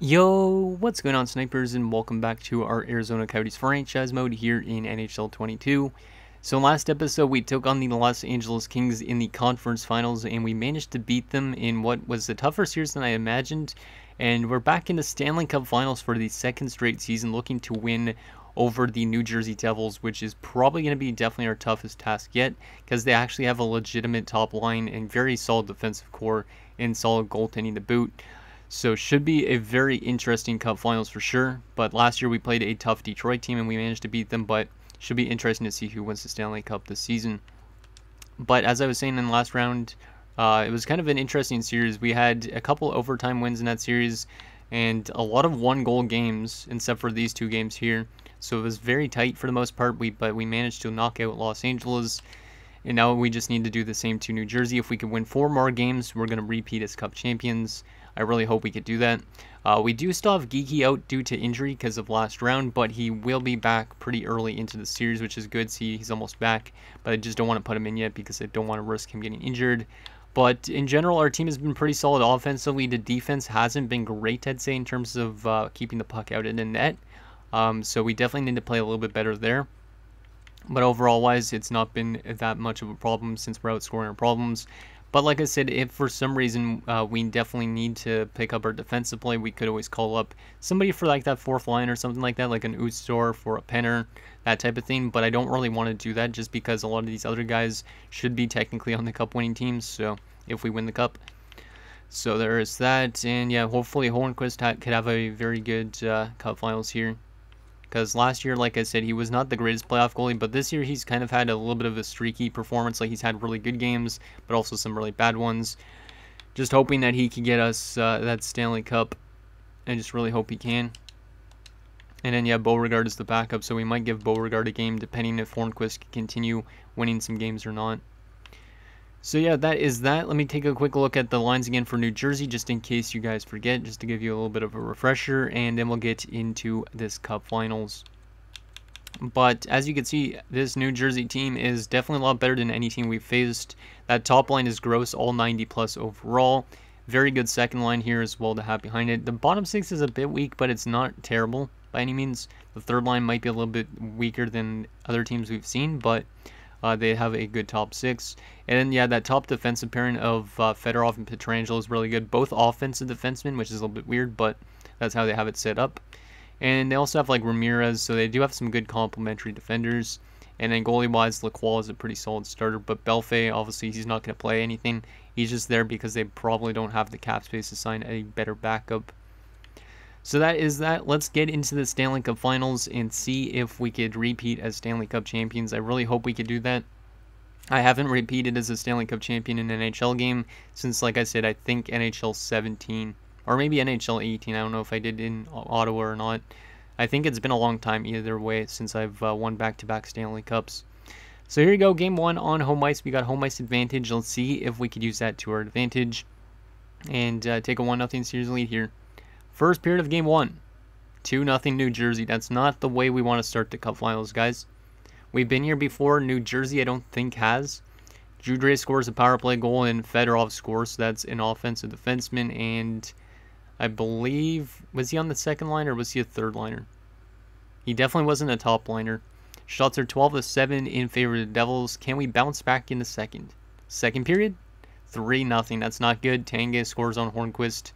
Yo, what's going on, snipers, and welcome back to our Arizona Coyotes franchise mode here in NHL 22. So last episode we took on the Los Angeles Kings in the conference finals and we managed to beat them in what was a tougher series than I imagined, and we're back in the Stanley Cup finals for the second straight season, looking to win over the New Jersey Devils, which is probably going to be definitely our toughest task yet, because they actually have a legitimate top line and very solid defensive core and solid goaltending to boot. So should be a very interesting Cup Finals for sure. But last year we played a tough Detroit team and we managed to beat them. But should be interesting to see who wins the Stanley Cup this season. But as I was saying in the last round, it was kind of an interesting series. We had a couple overtime wins in that series and a lot of one-goal games, except for these two games here. So it was very tight for the most part. But we managed to knock out Los Angeles. And now we just need to do the same to New Jersey. If we can win 4 more games, we're going to repeat as Cup champions. I really hope we could do that. We do still have Geeky out due to injury because of last round, but he will be back pretty early into the series, which is good. See, he's almost back, but I just don't want to put him in yet because I don't want to risk him getting injured. But in general, our team has been pretty solid offensively. The defense hasn't been great, I'd say, in terms of keeping the puck out in the net. So we definitely need to play a little bit better there. But overall wise, it's not been that much of a problem since we're outscoring our problems. But like I said, if for some reason we definitely need to pick up our defensive play, we could always call up somebody for like that fourth line or something like that, like an Utsdorf or a Penner, that type of thing. But I don't really want to do that just because a lot of these other guys should be technically on the cup winning teams. So if we win the cup. So there is that. And yeah, hopefully Hornqvist could have a very good cup finals here. Because last year, like I said, he was not the greatest playoff goalie, but this year he's kind of had a little bit of a streaky performance. Like, he's had really good games, but also some really bad ones. Just hoping that he can get us that Stanley Cup. I just really hope he can. And then, yeah, Beauregard is the backup, so we might give Beauregard a game, depending if Hornqvist can continue winning some games or not. So yeah, that is that. Let me take a quick look at the lines again for New Jersey, just in case you guys forget, just to give you a little bit of a refresher, and then we'll get into this Cup Finals. But as you can see, this New Jersey team is definitely a lot better than any team we've faced. That top line is gross, all 90 plus overall. Very good second line here as well to have behind it. The bottom six is a bit weak, but it's not terrible by any means. The third line might be a little bit weaker than other teams we've seen, but they have a good top six. And then, yeah, that top defensive pairing of Fedorov and Pietrangelo is really good. Both offensive defensemen, which is a little bit weird, but that's how they have it set up. And they also have, like, Ramirez, so they do have some good complementary defenders. And then goalie-wise, Lacroix is a pretty solid starter. But Belfay, obviously, he's not going to play anything. He's just there because they probably don't have the cap space to sign a better backup. So that is that. Let's get into the Stanley Cup Finals and see if we could repeat as Stanley Cup champions. I really hope we could do that. I haven't repeated as a Stanley Cup champion in an NHL game since, like I said, I think NHL 17 or maybe NHL 18. I don't know if I did in Ottawa or not. I think it's been a long time either way since I've won back-to-back Stanley Cups. So here you go, game one on home ice. We got home ice advantage. Let's see if we could use that to our advantage and take a 1-0 series lead here. First period of game one, 2-0 New Jersey. That's not the way we want to start the Cup Finals, guys. We've been here before. New Jersey, I don't think, has. Judre scores a power play goal, and Fedorov scores. So that's an offensive defenseman, and I believe, was he on the second line or was he a third liner? He definitely wasn't a top liner. Shots are 12-7 in favor of the Devils. Can we bounce back in the second? Second period, 3-0. That's not good. Tanguay scores on Hornqvist.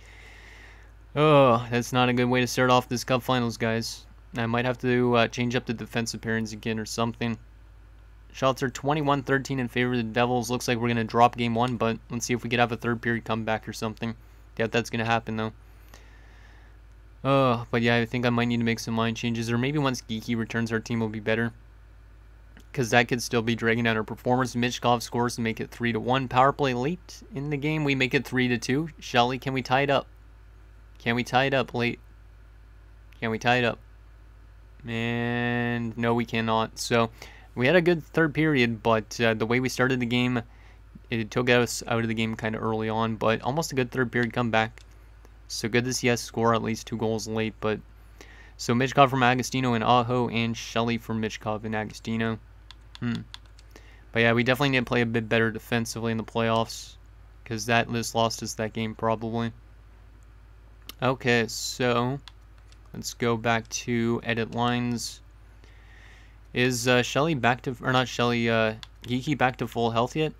Oh, that's not a good way to start off this Cup Finals, guys. I might have to change up the defensive pairings again or something. Shots are 21-13 in favor of the Devils. Looks like we're going to drop game one, but let's see if we could have a third period comeback or something. Doubt that's going to happen, though. But yeah, I think I might need to make some line changes, or maybe once Geeky returns, our team will be better. Because that could still be dragging down our performance. Michkov scores to make it 3-1. Power play late in the game, we make it 3-2. Shelley, can we tie it up? Can we tie it up late? Can we tie it up? And no, we cannot. So we had a good third period, but the way we started the game, it took us out of the game kind of early on, but almost a good third period comeback. So good to see us score at least 2 goals late. But so Michkov from Agostino and Aho, and Shelley from Michkov and Agostino. But yeah, we definitely need to play a bit better defensively in the playoffs, because that just lost us that game probably. Okay, so let's go back to edit lines. Is Shelly back to, or not Shelly, Geeky back to full health yet?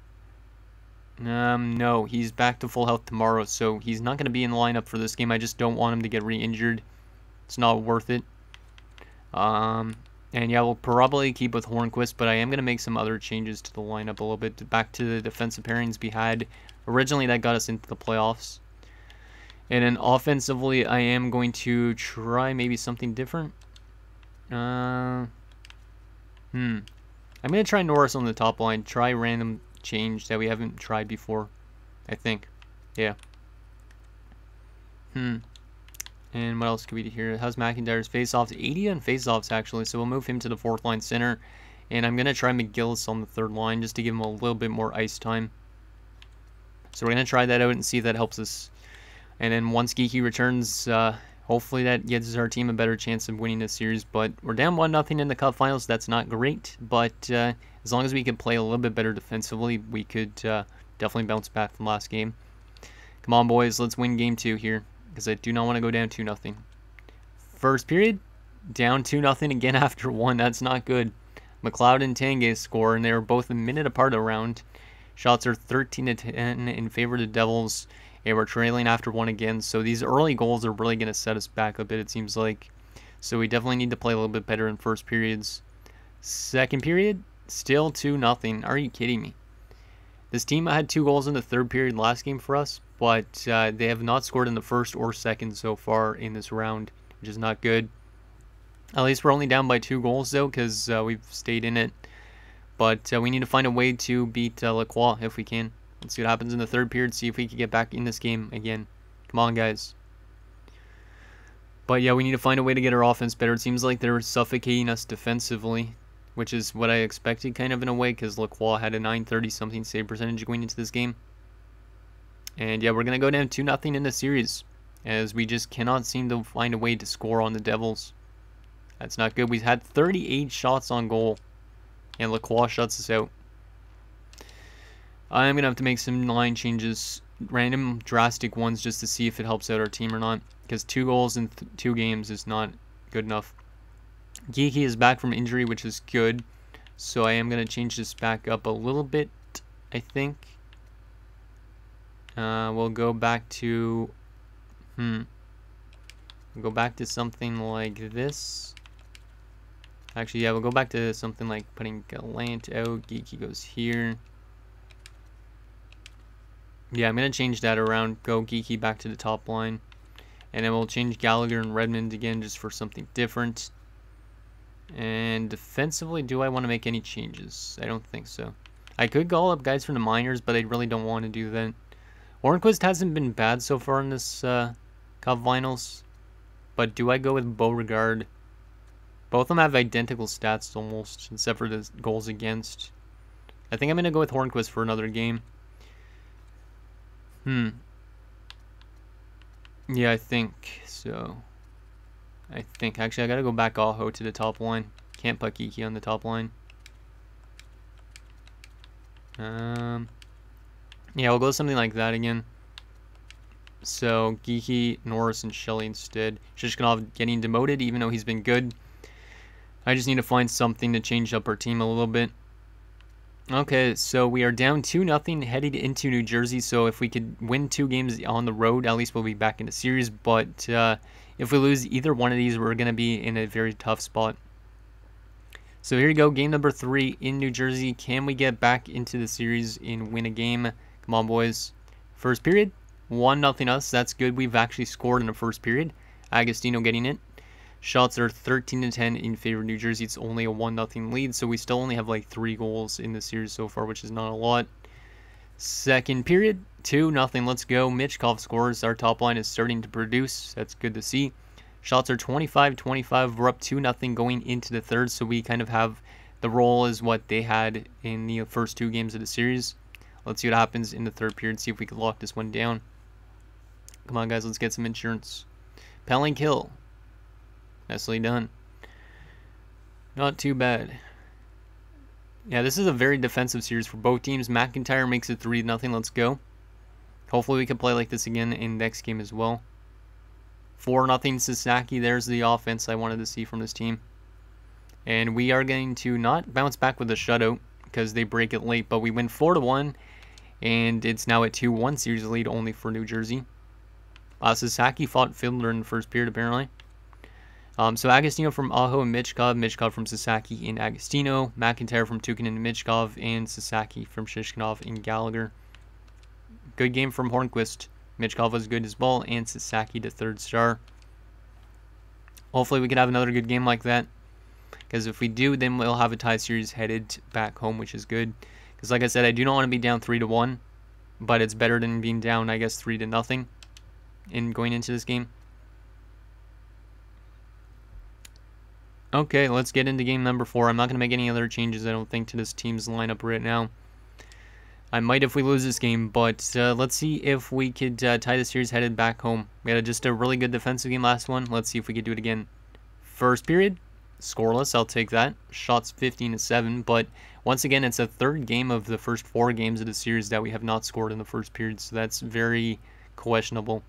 No, he's back to full health tomorrow, so he's not going to be in the lineup for this game. I just don't want him to get re-injured. It's not worth it. And yeah, we'll probably keep with Hornquist, but I am going to make some other changes to the lineup a little bit. Back to the defensive pairings we had originally that got us into the playoffs. And then offensively, I am going to try maybe something different. I'm going to try Norris on the top line. Try random change that we haven't tried before, I think. Yeah. And what else could we do here? How's McIntyre's face-offs? 80 on face-offs, actually, so we'll move him to the fourth line center. And I'm going to try McGillis on the third line just to give him a little bit more ice time. So we're going to try that out and see if that helps us. And then once Geeky returns, hopefully that gives our team a better chance of winning this series. But we're down 1-0 in the Cup Finals. That's not great. But as long as we can play a little bit better defensively, we could definitely bounce back from last game. Come on, boys. Let's win game 2 here, because I do not want to go down 2-0. First period, down 2-0 again after 1. That's not good. McLeod and Tanguay score, and they were both a minute apart around. Shots are 13-10 in favor of the Devils, and we're trailing after 1 again. So these early goals are really going to set us back a bit, it seems like. So we definitely need to play a little bit better in first periods. Second period, still 2-0. Are you kidding me? This team had 2 goals in the third period last game for us, but they have not scored in the first or second so far in this round, which is not good. At least we're only down by 2 goals, though, because we've stayed in it. But we need to find a way to beat Lacroix if we can. Let's see what happens in the third period, see if we can get back in this game again. Come on, guys. But yeah, we need to find a way to get our offense better. It seems like they're suffocating us defensively, which is what I expected kind of in a way, because Lacroix had a 930-something save percentage going into this game. And yeah, we're going to go down 2-0 in the series, as we just cannot seem to find a way to score on the Devils. That's not good. We've had 38 shots on goal, and Lacroix shuts us out. I'm going to have to make some line changes, random drastic ones, just to see if it helps out our team or not, because 2 goals in 2 games is not good enough. Geeky is back from injury, which is good, so I am going to change this back up a little bit, I think. We'll go back to, we'll go back to something like this. Actually, yeah, we'll go back to something like putting Gallant out. Geeky goes here. Yeah, I'm going to change that around. Go Geeky back to the top line. And then we'll change Gallagher and Redmond again just for something different. And defensively, do I want to make any changes? I don't think so. I could call up guys from the minors, but I really don't want to do that. Hornquist hasn't been bad so far in this Cup Finals. But do I go with Beauregard? Both of them have identical stats almost, except for the goals against. I think I'm going to go with Hornquist for another game. Yeah, I think so. Actually, I got to go back Aho to the top line. Can't put Geeky on the top line. Yeah, we'll go something like that again. So, Geeky, Norris, and Shelly instead. Shishkinov getting demoted, even though he's been good. I just need to find something to change up our team a little bit. Okay, so we are down 2-0 headed into New Jersey. So if we could win 2 games on the road, at least we'll be back in the series. But if we lose either one of these, we're going to be in a very tough spot. So here you go, game number 3 in New Jersey. Can we get back into the series and win a game? Come on, boys. First period, 1-0 us. That's good. We've actually scored in the first period. Agostino getting it. Shots are 13-10 in favor of New Jersey. It's only a 1-0 lead, so we still only have like 3 goals in the series so far, which is not a lot. Second period, 2-0. Let's go. Michkov scores. Our top line is starting to produce. That's good to see. Shots are 25-25. We're up 2-0 going into the third, so we kind of have the role as what they had in the first 2 games of the series. Let's see what happens in the third period, see if we can lock this one down. Come on, guys, let's get some insurance. Penalty kill. Nicely done. Not too bad. Yeah, this is a very defensive series for both teams. McIntyre makes it 3-0. Let's go. Hopefully we can play like this again in next game as well. 4-0 Sasaki. There's the offense I wanted to see from this team. And we are going to not bounce back with a shutout because they break it late, but we win 4-1, and it's now a 2-1 series lead only for New Jersey. Sasaki fought Fiddler in the first period, apparently. So Agostino from Aho and Michkov, Michkov from Sasaki and Agostino, McIntyre from Tukinen and Michkov, and Sasaki from Shishkinov and Gallagher. Good game from Hornquist. Michkov was good as well, and Sasaki the 3rd star. Hopefully we can have another good game like that, because if we do, then we'll have a tie series headed back home, which is good. Because like I said, I do not want to be down 3-1, but it's better than being down, I guess, 3-0 in going into this game. Okay, let's get into game number 4. I'm not going to make any other changes, I don't think, to this team's lineup right now. I might if we lose this game, but let's see if we could tie the series headed back home. We had just a really good defensive game last one. Let's see if we could do it again. First period, scoreless, I'll take that. Shots 15-7, but once again, it's a 3rd game of the first 4 games of the series that we have not scored in the first period, so that's very questionable.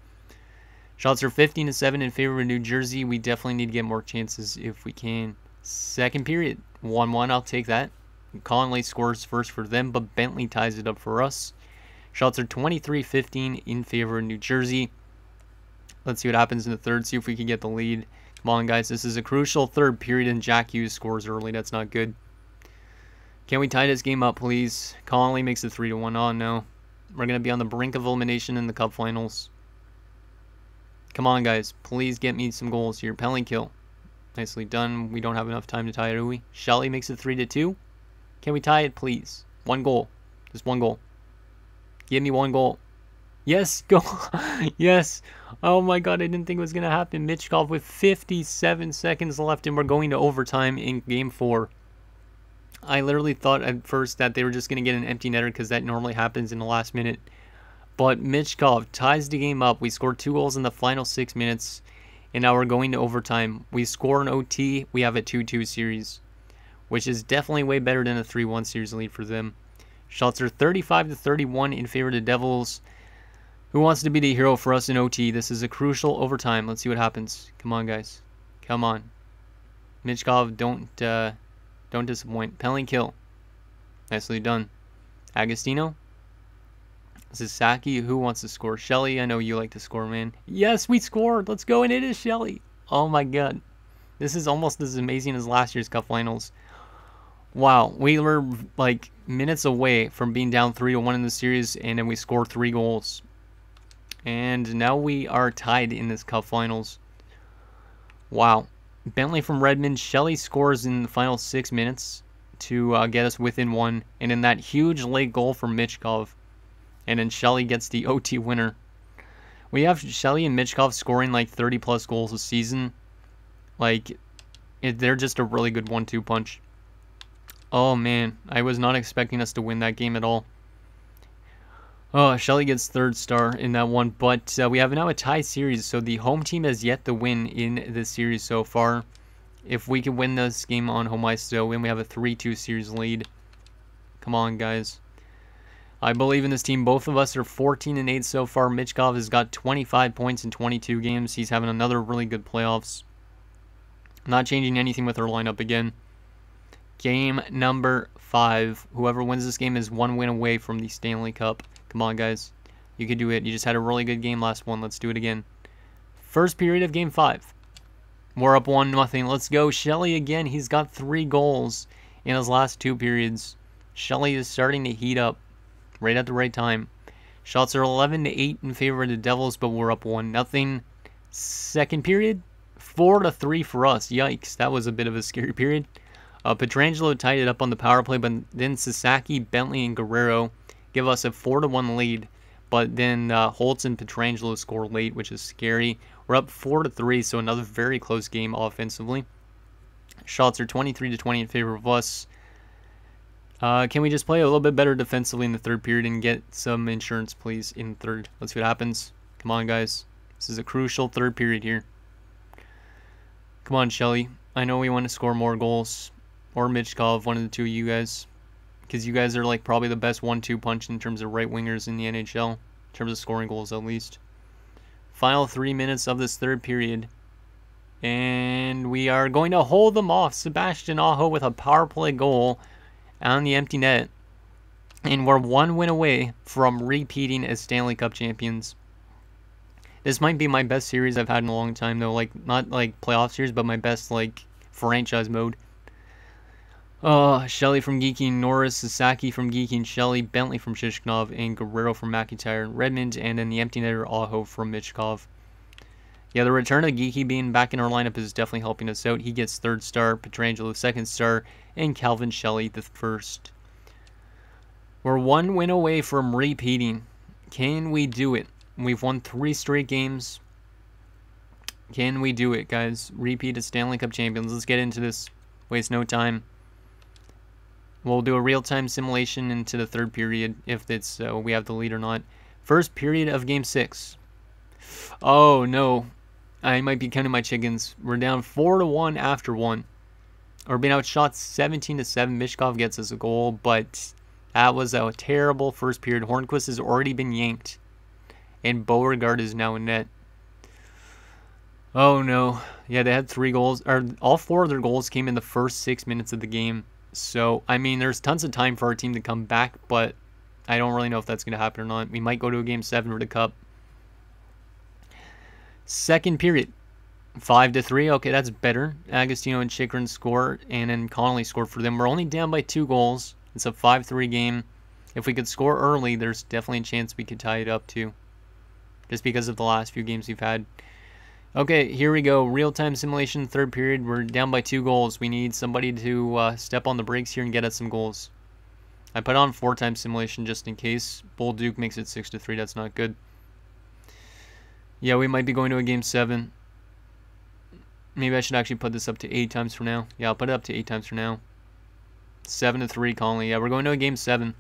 Shots are 15-7 in favor of New Jersey. We definitely need to get more chances if we can. Second period, 1-1, I'll take that. Conley scores first for them, but Bentley ties it up for us. Shots are 23-15 in favor of New Jersey. Let's see what happens in the third, see if we can get the lead. Come on, guys, this is a crucial 3rd period, and Jack Hughes scores early. That's not good. Can we tie this game up, please? Conley makes it 3-1. Oh, no. We're going to be on the brink of elimination in the Cup Finals. Come on, guys. Please get me some goals here. Penalty kill. Nicely done. We don't have enough time to tie it, do we? Shelley makes it 3-2. Can we tie it, please? 1 goal. Just 1 goal. Give me 1 goal. Yes, go. Yes. Oh my god, I didn't think it was going to happen. Michkov with 57 seconds left, and we're going to overtime in game 4. I literally thought at first that they were just going to get an empty netter because that normally happens in the last minute. But Michkov ties the game up. We scored 2 goals in the final 6 minutes, and now we're going to overtime. We score an OT. We have a 2-2 series, which is definitely way better than a 3-1 series lead for them. Shots are 35-31 in favor of the Devils. Who wants to be the hero for us in OT? This is a crucial overtime. Let's see what happens. Come on, guys. Come on. Michkov, don't disappoint. Penalty kill. Nicely done. Agostino. Sasaki, who wants to score? Shelley, I know you like to score, man. Yes, we scored. Let's go, and it is Shelley. Oh my god. This is almost as amazing as last year's Cup Finals. Wow, we were like minutes away from being down 3-1 in the series, and then we scored 3 goals. And now we are tied in this Cup Finals. Wow. Bentley from Redmond. Shelley scores in the final 6 minutes to get us within 1. And then that huge late goal from Michkov. And then Shelley gets the OT winner. We have Shelley and Michkov scoring like 30+ goals a season. Like, they're just a really good 1-2 punch. Oh man, I was not expecting us to win that game at all. Oh, Shelley gets 3rd star in that one, but we have now a tie series, so the home team has yet to win in this series so far. If we can win this game on home ice, so when we have a 3-2 series lead. Come on, guys. I believe in this team. Both of us are 14-8 so far. Michkov has got 25 points in 22 games. He's having another really good playoffs. Not changing anything with our lineup again. Game number 5. Whoever wins this game is 1 win away from the Stanley Cup. Come on, guys. You can do it. You just had a really good game last one. Let's do it again. First period of game 5. We're up 1-0. Let's go. Shelley again. He's got 3 goals in his last 2 periods. Shelley is starting to heat up right at the right time. Shots are 11-8 in favor of the Devils, but we're up 1-0. Second period, 4-3 for us. Yikes, that was a bit of a scary period. Pietrangelo tied it up on the power play, but then Sasaki, Bentley, and Guerrero give us a 4-1 lead. But then Holtz and Pietrangelo score late, which is scary. We're up 4-3, so another very close game offensively. Shots are 23-20 in favor of us. Can we just play a little bit better defensively in the third period and get some insurance, please, in third? Let's see what happens. Come on, guys. This is a crucial third period here. Come on, Shelley. I know we want to score more goals. Or Michkov, one of the two of you guys. Because you guys are like probably the best 1-2 punch in terms of right wingers in the NHL. In terms of scoring goals, at least. Final 3 minutes of this third period. And we are going to hold them off. Sebastian Aho with a power play goal on the empty net. And we're 1 win away from repeating as Stanley Cup champions. This might be my best series I've had in a long time, though. Like, not like playoff series, but my best, like, franchise mode. Shelley from Geeky, Norris, Sasaki from Geeky and Shelley, Bentley from Shishkinov, and Guerrero from McIntyre and Redmond, and then the empty netter Aho from Michkov. Yeah, the return of Geeky being back in our lineup is definitely helping us out. He gets 3rd star, Petrangelo 2nd star, and Calvin Shelley the 1st. We're 1 win away from repeating. Can we do it? We've won 3 straight games. Can we do it, guys? Repeat as Stanley Cup champions. Let's get into this. Waste no time. We'll do a real-time simulation into the 3rd period if it's we have the lead or not. 1st period of Game 6. Oh, no. I might be counting my chickens. We're down 4-1 after 1. We're being outshot 17-7. Michkov gets us a goal, but that was a terrible 1st period. Hornquist has already been yanked, and Beauregard is now in net. Oh, no. Yeah, they had 3 goals. All 4 of their goals came in the first 6 minutes of the game. So, I mean, there's tons of time for our team to come back, but I don't really know if that's going to happen or not. We might go to a Game 7 for the Cup. 2nd period, 5-3. Okay, that's better. Agostino and Chikrin score, and then Connolly scored for them. We're only down by 2 goals. It's a 5-3 game. If we could score early, there's definitely a chance we could tie it up too, just because of the last few games we've had. Okay, here we go. Real-time simulation, 3rd period. We're down by 2 goals. We need somebody to step on the brakes here and get us some goals. I put on 4-time simulation just in case. Bull Duke makes it 6-3. That's not good. Yeah, we might be going to a Game 7. Maybe I should actually put this up to 8 times for now. Yeah, I'll put it up to 8 times for now. 7-3, Conley. Yeah, we're going to a Game 7.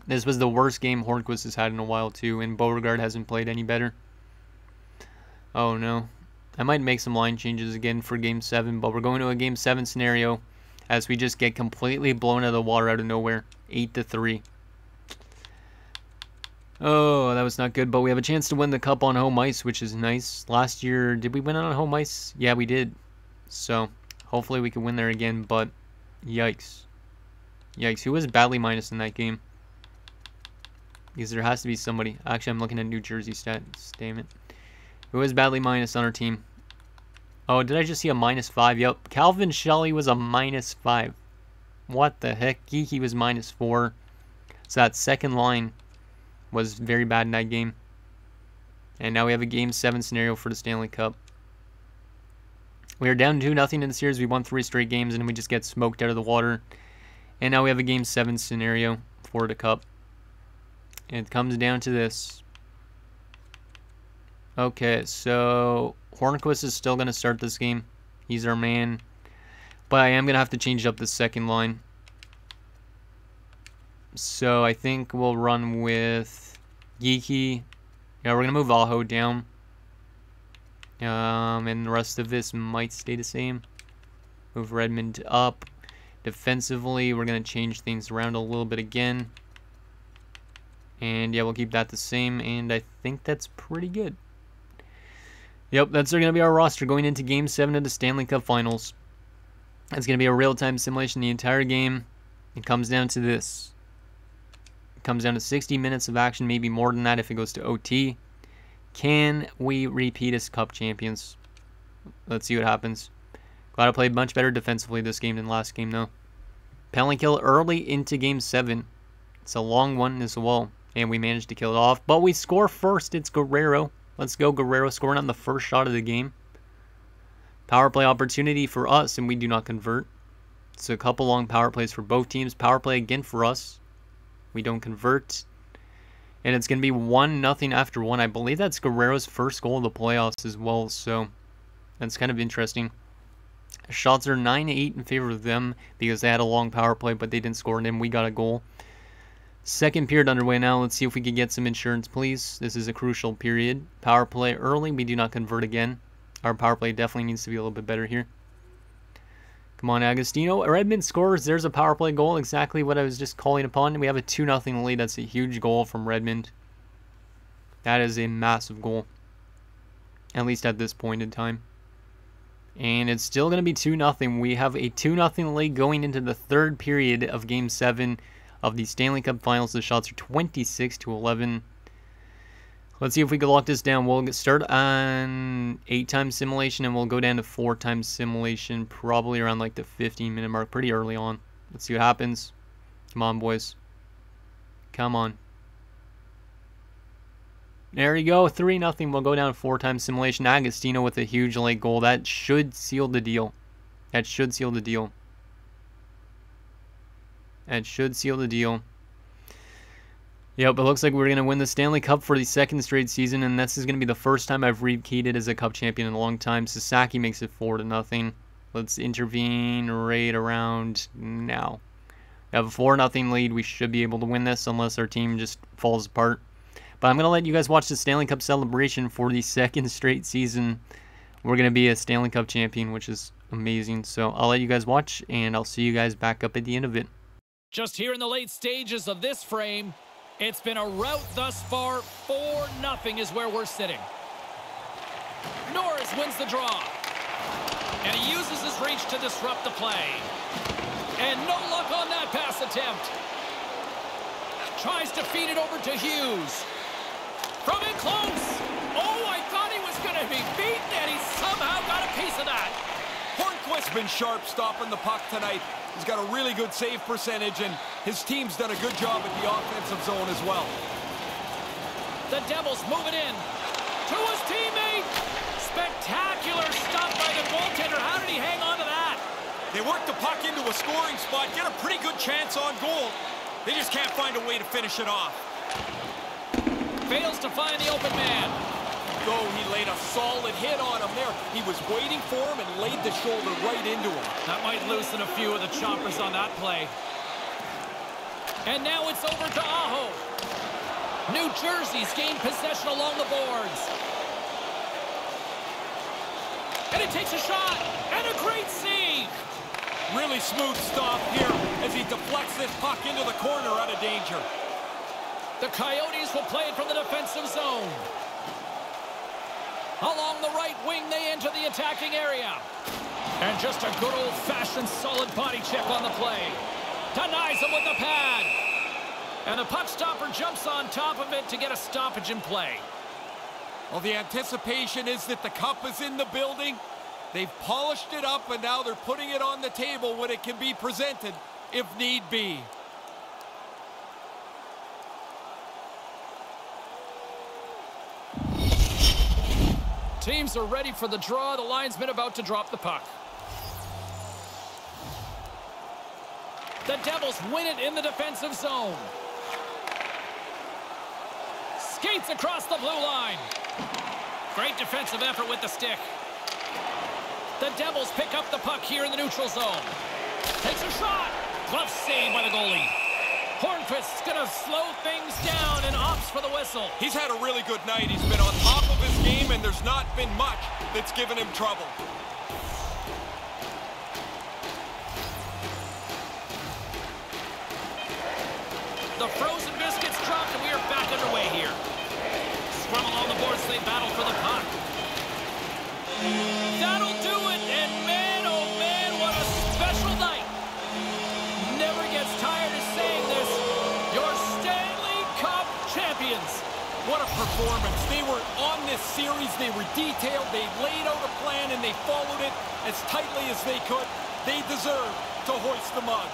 This was the worst game Hornquist has had in a while, too, and Beauregard hasn't played any better. Oh, no. I might make some line changes again for Game 7, but we're going to a Game 7 scenario as we just get completely blown out of the water out of nowhere. 8-3. Oh, that was not good, but we have a chance to win the Cup on home ice, which is nice. Last year, did we win on home ice? Yeah, we did. So, hopefully we can win there again, but yikes. Yikes, who was badly minus in that game? Because there has to be somebody. Actually, I'm looking at New Jersey stats. Damn it. Who was badly minus on our team? Oh, did I just see a -5? Yep. Calvin Shelley was a -5. What the heck? Geeky was -4. So that second line was very bad in that game. And now we have a Game 7 scenario for the Stanley Cup. We are down 2-0 in the series. We won 3 straight games, and we just get smoked out of the water. And now we have a Game 7 scenario for the Cup. And it comes down to this. Okay, so Hornquist is still going to start this game. He's our man. But I am going to have to change up the second line. So I think we'll run with Geeky. Yeah, we're going to move Aho down. And the rest of this might stay the same. Move Redmond up. Defensively, we're going to change things around a little bit again. And yeah, we'll keep that the same. And I think that's pretty good. Yep, that's going to be our roster going into Game 7 of the Stanley Cup Finals. It's going to be a real-time simulation the entire game. It comes down to this. It comes down to 60 minutes of action, maybe more than that if it goes to OT. Can we repeat as Cup champions? Let's see what happens. Glad I played much better defensively this game than last game, though. Penalty kill early into Game 7. It's a long one as well, and we managed to kill it off. But we score first. It's Guerrero. Let's go, Guerrero, scoring on the first shot of the game. Power play opportunity for us, and we do not convert. So a couple long power plays for both teams. Power play again for us. We don't convert. And it's going to be 1-0 after 1. I believe that's Guerrero's first goal of the playoffs as well, so that's kind of interesting. Shots are 9-8 in favor of them because they had a long power play, but they didn't score, and then we got a goal. Second period underway now. Let's see if we can get some insurance, please. This is a crucial period. Power play early. We do not convert again. Our power play definitely needs to be a little bit better here. Come on, Agostino. Redmond scores. There's a power play goal. Exactly what I was just calling upon. We have a 2-0 lead. That's a huge goal from Redmond. That is a massive goal. at least at this point in time. And it's still going to be 2-0. We have a 2-0 lead going into the third period of Game 7 of the Stanley Cup Finals. The shots are 26-11. Let's see if we can lock this down. We'll start on 8-time simulation, and we'll go down to 4-time simulation probably around like the 15-minute mark, pretty early on. Let's see what happens. Come on, boys. Come on. There you go, 3-0. We'll go down to 4-time simulation. Agostino with a huge late goal. That should seal the deal. That should seal the deal. That should seal the deal. Yep, it looks like we're going to win the Stanley Cup for the second straight season, and this is going to be the first time I've repeated as a Cup champion in a long time. Sasaki makes it 4-0. Let's intervene right around now. We have a 4-0 lead. We should be able to win this unless our team just falls apart. But I'm going to let you guys watch the Stanley Cup celebration for the second straight season. We're going to be a Stanley Cup champion, which is amazing. So I'll let you guys watch, and I'll see you guys back up at the end of it. Just here in the late stages of this frame, it's been a rout thus far. 4-0 is where we're sitting. Norris wins the draw. And he uses his reach to disrupt the play. And no luck on that pass attempt. Tries to feed it over to Hughes. From in close. Oh, I thought he was going to be beaten, and he somehow got a piece of that. Hornquist's been sharp stopping the puck tonight. He's got a really good save percentage, and his team's done a good job at the offensive zone as well. The Devils move it in to his teammate. Spectacular stop by the goaltender. How did he hang on to that? They work the puck into a scoring spot, get a pretty good chance on goal. They just can't find a way to finish it off. Fails to find the open man. Though he laid a solid hit on him there. He was waiting for him and laid the shoulder right into him. That might loosen a few of the choppers on that play. And now it's over to Aho. New Jersey's gained possession along the boards. And it takes a shot. And a great save. Really smooth stop here as he deflects this puck into the corner out of danger. The Coyotes will play it from the defensive zone. Along the right wing, they enter the attacking area. And just a good old-fashioned solid body check on the play. Denies him with the pad. And the puck stopper jumps on top of it to get a stoppage in play. Well, the anticipation is that the cup is in the building. They've polished it up, and now they're putting it on the table when it can be presented if need be. Teams are ready for the draw. The linesman about to drop the puck. The Devils win it in the defensive zone. Skates across the blue line. Great defensive effort with the stick. The Devils pick up the puck here in the neutral zone. Takes a shot. Glove save by the goalie. Hornquist's going to slow things down and opts for the whistle. He's had a really good night. He's been on top of his game, and there's not been much that's given him trouble. The frozen biscuits dropped, and we are back underway here. Scrum along the boards, they battle for the puck. That'll do it, and man, oh man, what a special night. Never gets tired of saying this. Your Stanley Cup champions. What a performance. They were on this series. They were detailed. They laid out a plan, and they followed it as tightly as they could. They deserve to hoist the mug.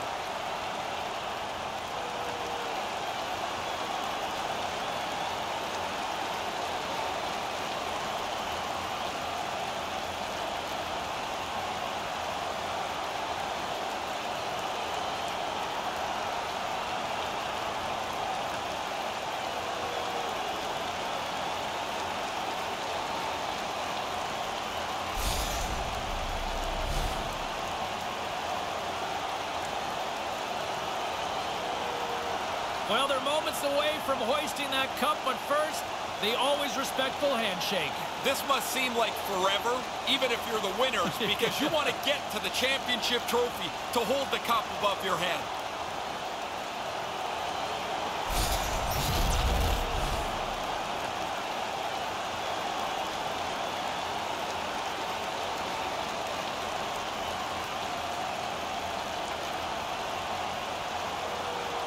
Well, they're moments away from hoisting that cup, but first, the always respectful handshake. This must seem like forever, even if you're the winners, because you want to get to the championship trophy to hold the cup above your head.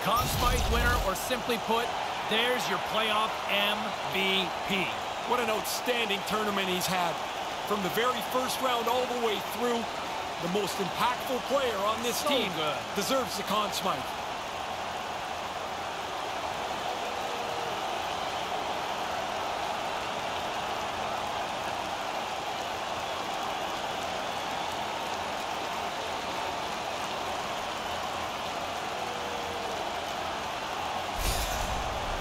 Conn Smythe winner, or simply put, there's your playoff MVP. What an outstanding tournament he's had. From the very first round all the way through, the most impactful player on this team deserves the Conn Smythe.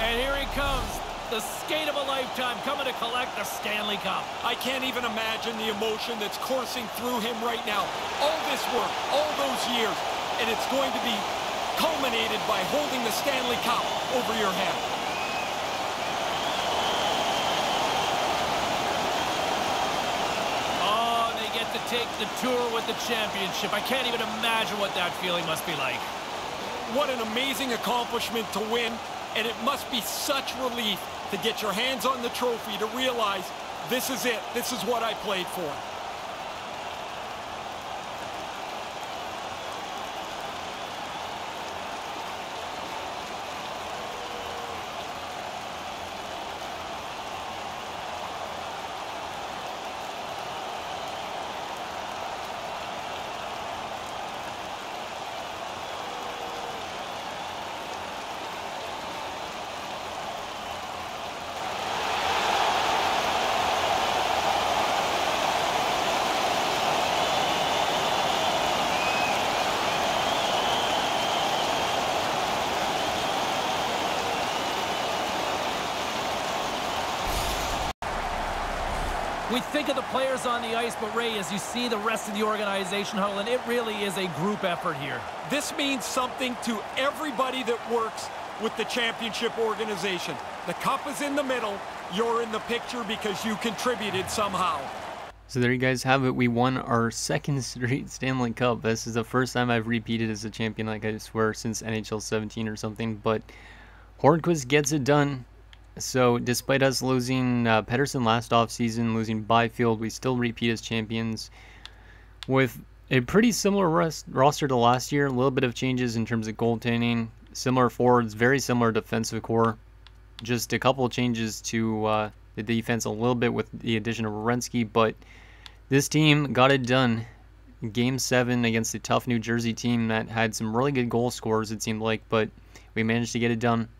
And here he comes, the skate of a lifetime, coming to collect the Stanley Cup. I can't even imagine the emotion that's coursing through him right now. All this work, all those years, and it's going to be culminated by holding the Stanley Cup over your head. Oh, they get to take the tour with the championship. I can't even imagine what that feeling must be like. What an amazing accomplishment to win, and it must be such relief to get your hands on the trophy, to realize this is it. This is what I played for. We think of the players on the ice, but Ray, as you see the rest of the organization huddling, it really is a group effort here. This means something to everybody that works with the championship organization. The cup is in the middle. You're in the picture because you contributed somehow. So there you guys have it. We won our second straight Stanley Cup. This is the first time I've repeated as a champion, like I swear, since NHL 17 or something. But Hornqvist gets it done. So despite us losing Pettersson last offseason, losing Byfield, we still repeat as champions with a pretty similar roster to last year. A little bit of changes in terms of goaltending, similar forwards, very similar defensive core. Just a couple of changes to the defense a little bit with the addition of Werenski, but this team got it done. Game 7 against a tough New Jersey team that had some really good goal scorers, it seemed like, but we managed to get it done.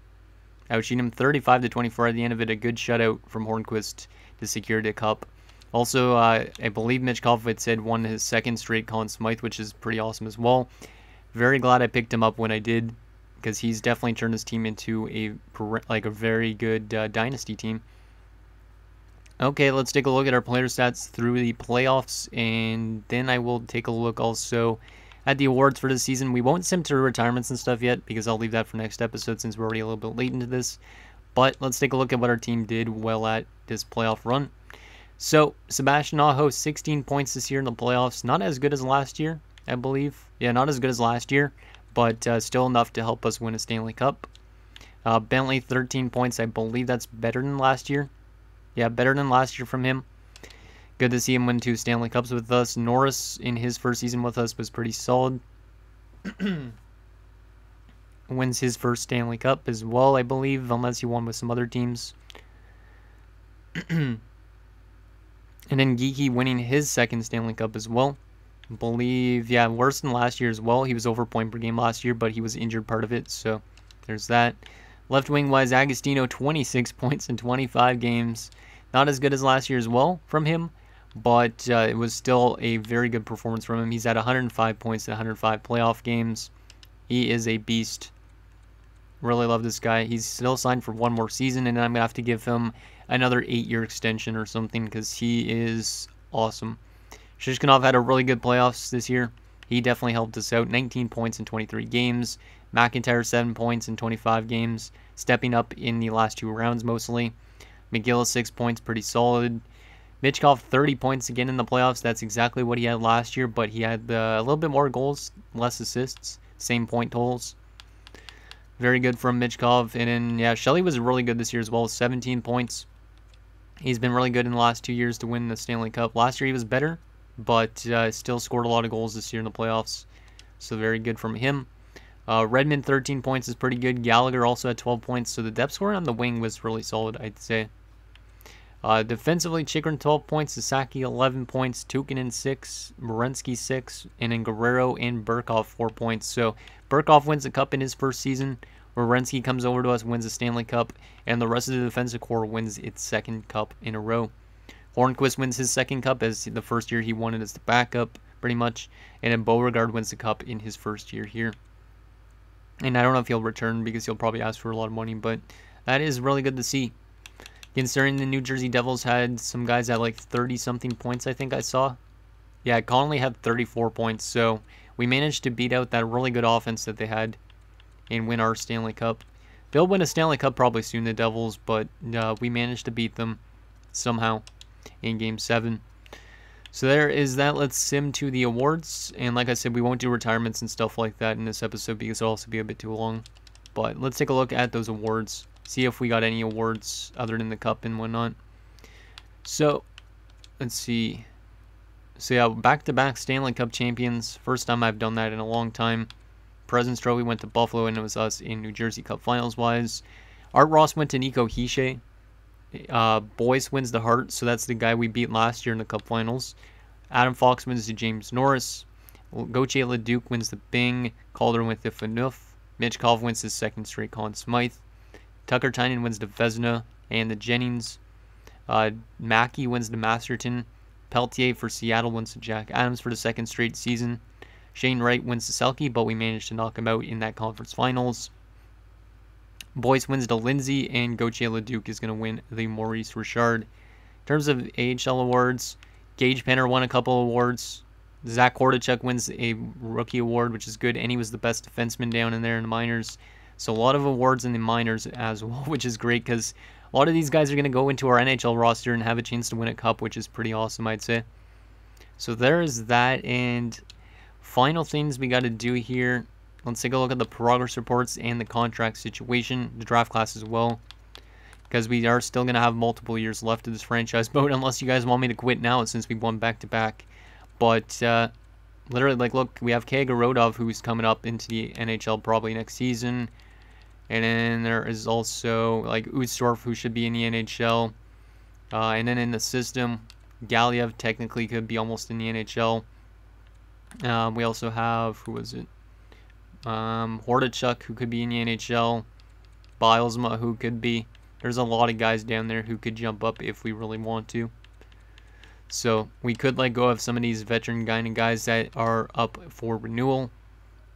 Outshoot him 35-24 at the end of it. A good shutout from Hornqvist to secure the cup. Also, I believe Mitch Kolovits had won his second straight Conn Smythe, which is pretty awesome as well. Very glad I picked him up when I did, because he's definitely turned his team into a very good dynasty team. Okay, let's take a look at our player stats through the playoffs, and then I will take a look also at the awards for this season. We won't sim to retirements and stuff yet, because I'll leave that for next episode since we're already a little bit late into this. But let's take a look at what our team did well at this playoff run. So, Sebastian Aho, 16 points this year in the playoffs. Not as good as last year, I believe. Yeah, not as good as last year, but still enough to help us win a Stanley Cup. Bentley, 13 points. I believe that's better than last year. Yeah, better than last year from him. Good to see him win 2 Stanley Cups with us. Norris, in his first season with us, was pretty solid. Wins his first Stanley Cup as well, I believe, unless he won with some other teams. And then Geeky winning his second Stanley Cup as well. I believe, yeah, worse than last year as well. He was over point per game last year, but he was injured part of it, so there's that. Left wing-wise, Agostino, 26 points in 25 games. Not as good as last year as well from him, but it was still a very good performance from him. He's at 105 points in 105 playoff games. He is a beast. Really love this guy. He's still signed for one more season, and I'm going to have to give him another 8-year extension or something because he is awesome. Shishkinov had a really good playoffs this year. He definitely helped us out. 19 points in 23 games. McIntyre, 7 points in 25 games. Stepping up in the last 2 rounds mostly. McGill, 6 points, pretty solid. Michkov, 30 points again in the playoffs. That's exactly what he had last year, but he had a little bit more goals, less assists, same point totals. Very good from Michkov. And then, yeah, Shelley was really good this year as well, 17 points. He's been really good in the last 2 years to win the Stanley Cup. Last year he was better, but still scored a lot of goals this year in the playoffs. So very good from him. Redmond 13 points is pretty good. Gallagher also had 12 points, so the depth score on the wing was really solid, I'd say. Defensively, Chychrun 12 points, Sasaki 11 points, Tukinen 6, Werenski 6, and then Guerrero and Burkhoff 4 points. So Burkhoff wins the cup in his first season. Werenski comes over to us, wins the Stanley Cup, and the rest of the defensive core wins its second cup in a row. Hornquist wins his second cup, as the first year he won it as the backup, pretty much. And then Beauregard wins the cup in his first year here. And I don't know if he'll return because he'll probably ask for a lot of money, but that is really good to see. Considering the New Jersey Devils had some guys at like 30-something points, I think I saw. Yeah, Connolly had 34 points, so we managed to beat out that really good offense that they had and win our Stanley Cup. They'll win a Stanley Cup probably soon, the Devils, but we managed to beat them somehow in Game 7. So there is that. Let's sim to the awards. And like I said, we won't do retirements and stuff like that in this episode because it'll also be a bit too long. But let's take a look at those awards. See if we got any awards other than the cup and whatnot. So, let's see. So yeah, back-to-back Stanley Cup champions. First time I've done that in a long time. President's Trophy went to Buffalo, and it was us in New Jersey Cup Finals-wise. Art Ross went to Nico Hischier. Boyce wins the Hart, so that's the guy we beat last year in the Cup Finals. Adam Fox wins to James Norris. Gauthier Leduc wins the Bing. Calder wins the Phaneuf. Mitch Kov wins his second straight Conn Smythe. Tucker Tynan wins the Vezina and the Jennings. Mackey wins the Masterton. Peltier for Seattle wins the Jack Adams for the second straight season. Shane Wright wins the Selke, but we managed to knock him out in that conference finals. Boyce wins the Lindsay, and Gauthier Leduc is going to win the Maurice Richard. In terms of AHL awards, Gage Penner won a couple awards. Zach Hordichuk wins a rookie award, which is good, and he was the best defenseman down in there in the minors. So a lot of awards in the minors as well, which is great because a lot of these guys are going to go into our NHL roster and have a chance to win a cup, which is pretty awesome, I'd say. So there is that, and final things we got to do here. Let's take a look at the progress reports and the contract situation, the draft class as well, because we are still going to have multiple years left of this franchise mode, unless you guys want me to quit now since we won back-to-back. But literally, like, look, we have Kagorodov, who's coming up into the NHL probably next season. And then there is also, like, Utsdorf, who should be in the NHL. And then in the system, Galiev technically could be almost in the NHL. We also have, who was it? Hordichuk, who could be in the NHL. Bilesma, who could be. There's a lot of guys down there who could jump up if we really want to. So we could let go of some of these veteran kind of guys that are up for renewal.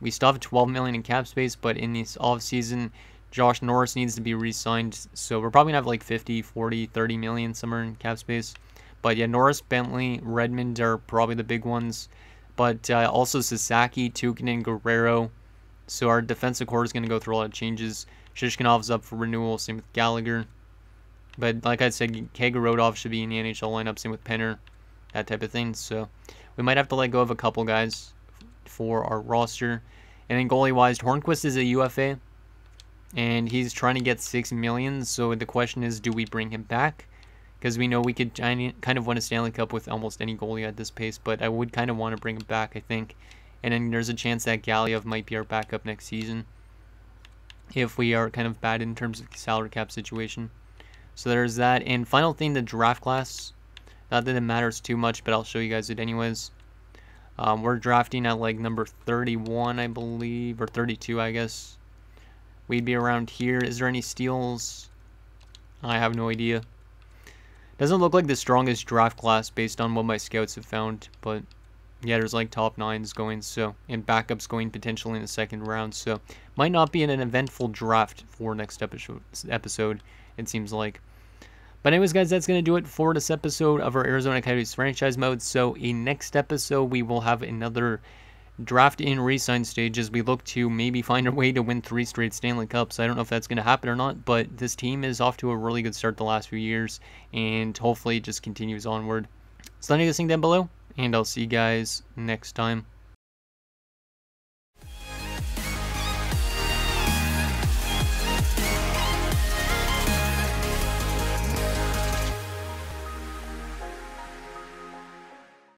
We still have $12 million in cap space, but in this offseason, Josh Norris needs to be re-signed. So we're probably going to have like 50, 40, 30 million somewhere in cap space. But yeah, Norris, Bentley, Redmond are probably the big ones. But also Sasaki, Tukinen, Guerrero. So our defensive core is going to go through a lot of changes. Shishkinov's up for renewal, same with Gallagher. But like I said, Kagorodov should be in the NHL lineup, same with Penner, that type of thing. So we might have to let go of a couple guys for our roster. And then goalie-wise, Hornquist is a UFA, and he's trying to get $6 million. So the question is, do we bring him back? Because we know we could kind of win a Stanley Cup with almost any goalie at this pace, but I would kind of want to bring him back, I think. And then there's a chance that Galiev might be our backup next season if we are kind of bad in terms of salary cap situation. So there's that. And final thing, the draft class. Not that it matters too much, but I'll show you guys it anyways. We're drafting at like number 31, I believe, or 32, I guess. We'd be around here. Is there any steals? I have no idea. Doesn't look like the strongest draft class based on what my scouts have found, but yeah, there's like top 9s going, so, and backups going potentially in the second round, so might not be an eventful draft for next episode, it seems like. But anyways, guys, that's going to do it for this episode of our Arizona Coyotes franchise mode. So in next episode, we will have another draft in re-sign stage as we look to maybe find a way to win 3 straight Stanley Cups. I don't know if that's going to happen or not, but this team is off to a really good start the last few years, and hopefully it just continues onward. So let me know down below, and I'll see you guys next time.